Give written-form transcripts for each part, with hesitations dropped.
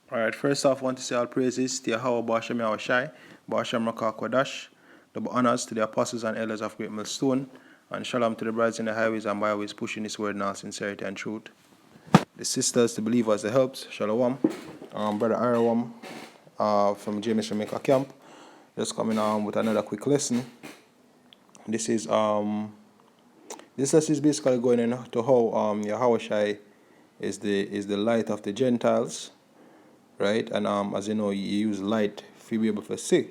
Alright, first off, I want to say all praises to Yahweh Bashem Yahushai, Bashem Rakah Kodash, double honors to the apostles and elders of Great Millstone, and shalom to the brides in the highways and byways pushing this word in all sincerity and truth. The sisters, the believers, the helps, shalom. Brother Arawam from James Jamaica Camp, just coming on with another quick lesson. This lesson is basically going into how Yahushai is the light of the Gentiles. Right, and as you know, you use light to be able to see,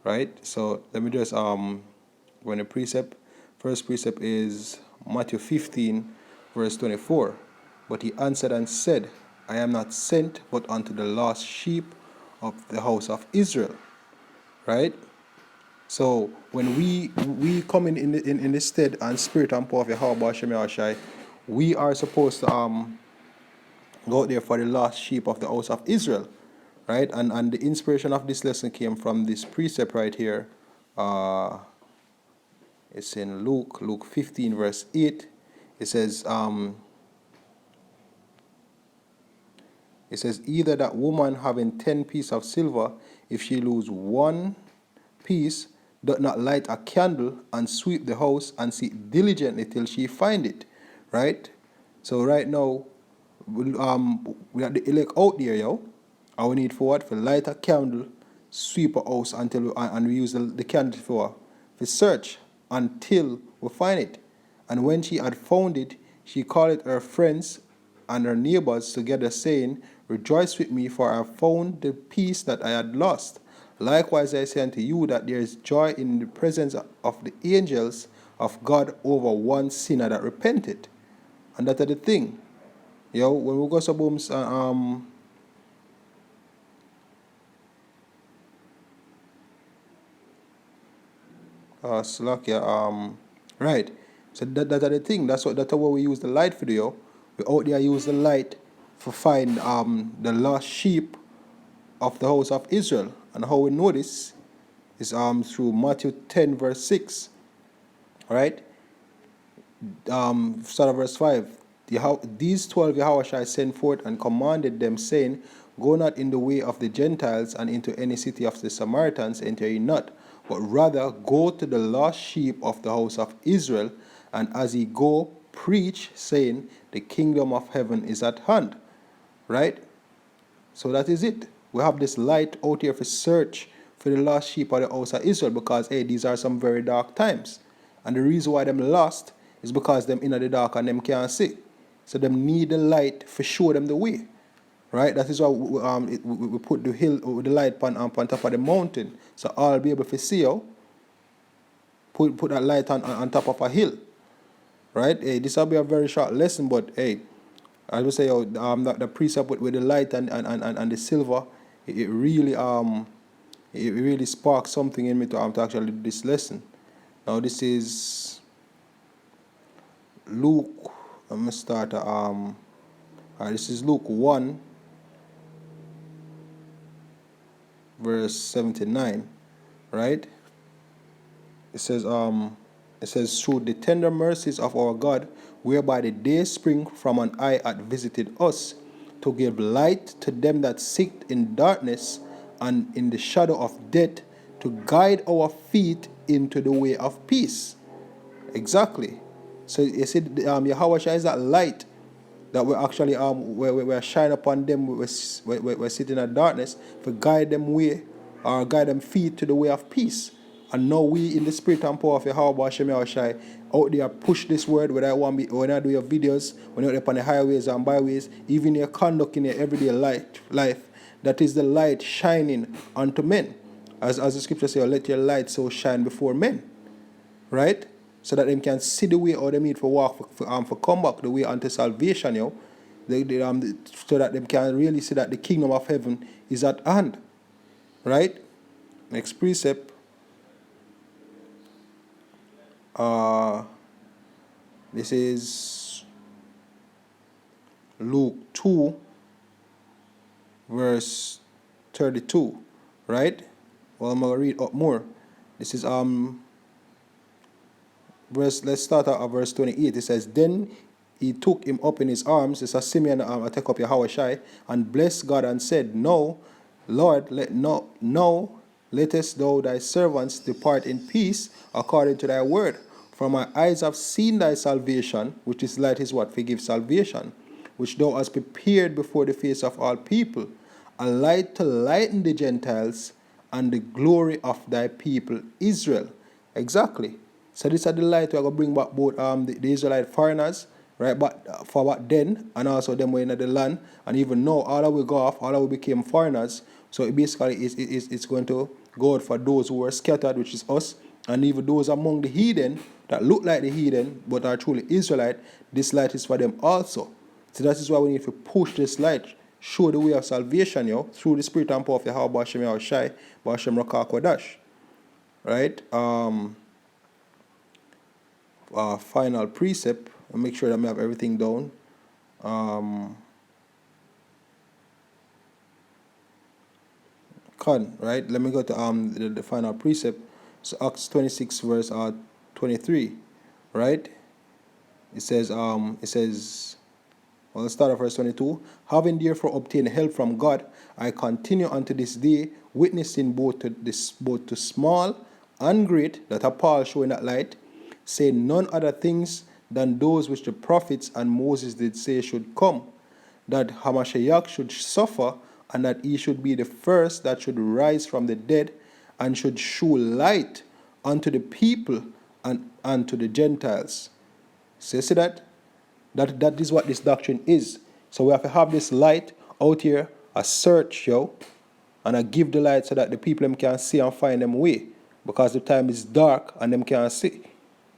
right? So let me just go in the precept. First precept is Matthew 15 verse 24. But he answered and said, I am not sent but unto the lost sheep of the house of Israel. Right? So when we come in the stead and spirit and power of Yahweh Bashem Yahushai, we are supposed to go out there for the lost sheep of the house of Israel. Right, and the inspiration of this lesson came from this precept right here. It's in Luke 15 verse 8. It says either that woman having 10 pieces of silver, if she lose one piece, doth not light a candle and sweep the house and seek diligently till she find it. Right. So right now, we have the elect out there, yo. And we need for what? For light a candle, sweep a house and we use the candle for search until we find it. And when she had found it, she called her friends and her neighbors together, saying, Rejoice with me, for I have found the piece that I had lost. Likewise I say unto you that there is joy in the presence of the angels of God over one sinner that repented. And that's the thing. Yo, when we go to booms, right. So that's the thing. That's what we use the light for, yo. We out there use the light to find the lost sheep of the house of Israel. And how we know this is through Matthew 10 verse 6. Right? Start of verse 5. These 12 Yahushua sent forth and commanded them, saying, Go not in the way of the Gentiles, and into any city of the Samaritans enter ye not, but rather go to the lost sheep of the house of Israel, and as ye go, preach, saying, The kingdom of heaven is at hand. Right? So that is it. We have this light out here for search for the lost sheep of the house of Israel, because hey, these are some very dark times. And the reason why them lost is because them in the dark and them can't see. So them need the light for show them the way. Right? That is why we put the light on top of the mountain. So all be able to see you. Put that light on top of a hill. Right? Hey, this will be a very short lesson, but hey, I would say the precept with the light and the silver, it really sparked something in me to actually do this lesson. Now this is Luke. I'm gonna start. This is Luke 1, verse 79. Right? It says through the tender mercies of our God, whereby the day spring from on high hath visited us, to give light to them that sit in darkness and in the shadow of death, to guide our feet into the way of peace. Exactly. So you see, Yahweh is that light that we actually we shine upon them. We're sitting in darkness to guide them way, or guide them feet to the way of peace. And now we in the spirit and power of Yahweh Hashem Yahushai out there push this word, when I do your videos, when you're up on the highways and byways, even your conduct in your everyday life, that is the light shining unto men. As the scripture says, let your light so shine before men. Right? So that them can see the way or they need for walk for come back the way unto salvation, yo. So that them can really see that the kingdom of heaven is at hand. Right? Next precept. This is Luke 2 verse 32, right? Well, I'm gonna read up more. This is let's start at verse 28. It says, Then he took him up in his arms. It's a Simeon, I take up Yahweh Shai, and blessed God and said, No, Lord, lettest thou thy servants depart in peace according to thy word. For my eyes have seen thy salvation, which is light is what? Forgive salvation, which thou hast prepared before the face of all people, a light to lighten the Gentiles and the glory of thy people Israel. Exactly. So this is the light we are going to bring back both the Israelite foreigners, right? But for what then, and also them were in the land, and even now all of we go off, all of we became foreigners. So it basically it's going to go out for those who were scattered, which is us, and even those among the heathen that look like the heathen but are truly Israelite. This light is for them also. So that is why we need to push this light, show the way of salvation, through the spirit and power of Yahweh Hashem Yahushai, Hashem Rakah Kodash. Right? Final precept. I'll make sure that I have everything down. Right? Let me go to the final precept. So Acts 26 verse 23. Right? It says well, let's start at verse 22. Having therefore obtained help from God, I continue unto this day, witnessing both to small and great, that are Paul showing that light, saying none other things than those which the prophets and Moses did say should come, that Hamashiach should suffer, and that he should be the first that should rise from the dead, and should show light unto the people and to the Gentiles. So you see that? That is what this doctrine is. So we have to have this light out here, a search, and I give the light so that the people them can see and find them way. Because the time is dark and them can't see.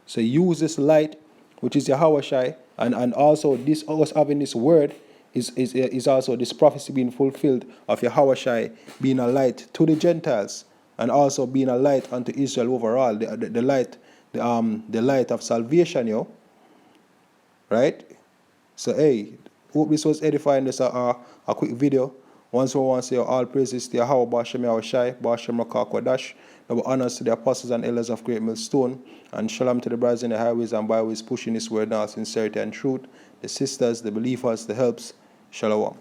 So use this light, which is Yahweh Shai, and also this us having this word is also this prophecy being fulfilled of Yahweh Shai being a light to the Gentiles, and also being a light unto Israel overall, the light of salvation, right? So hey, hope this was edifying. This a quick video. Once we want to say all praises to Yahweh Bashem Yahushai, Bashem Rakah Kodash, double honors to the apostles and elders of Great Millstone, and shalom to the brothers in the highways and byways pushing this word now, sincerity and truth, the sisters, the believers, the helps. Shalom.